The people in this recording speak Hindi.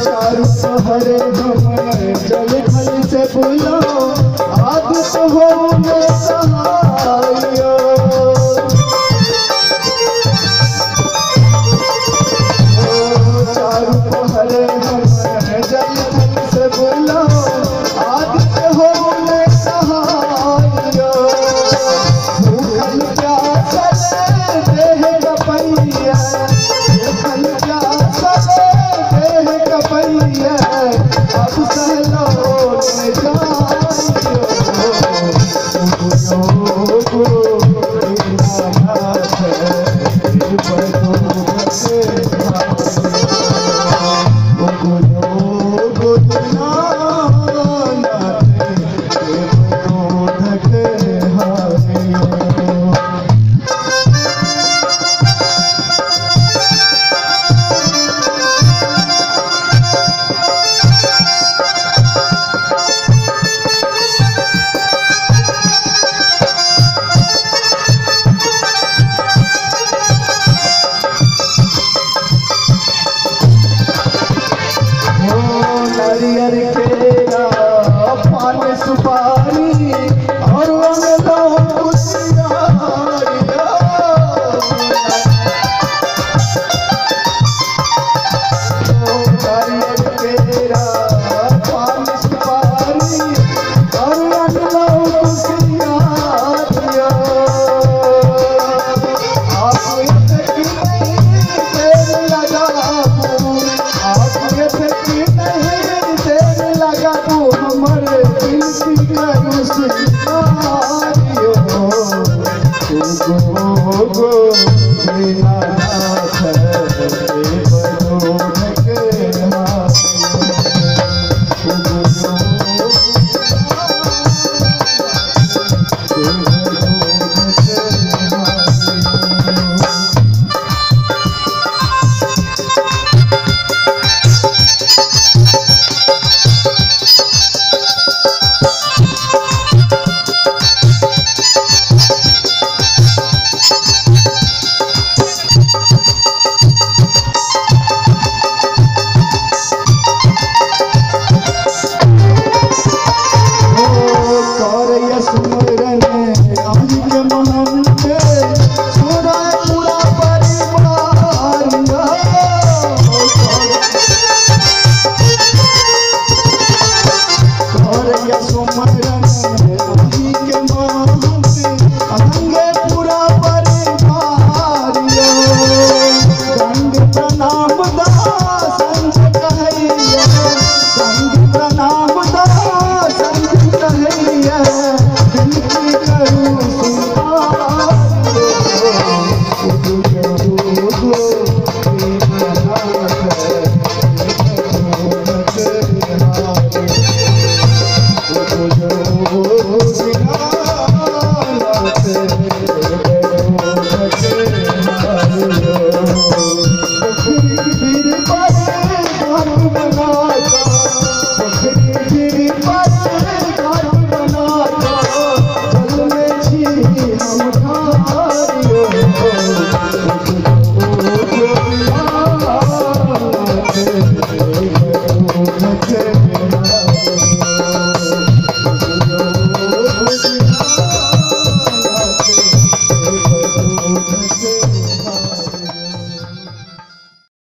चारू हरे घमन जल थल से बुलो आदित हो में सहायो। चारू हरे घमन जल थल से बुलो आदित हो में सहायो। भूखल प्यासल देह कपैया, भूखल प्यासल देह कपैया, अब सहलो में जाइयो। उगो दीनानाथ बदो से उगो दीनानाथ बदो धके हारियो। नारियल केरा पान सुपारी और अमलो कुशियारिया। नारियल केरा पान सुपारी और अमलो कुशियारिया। आप की नहीं देर लगाबू, आप की नहीं देर लगाबू, हमर दिल की करू सिंगारियो। उगो दीनानाथ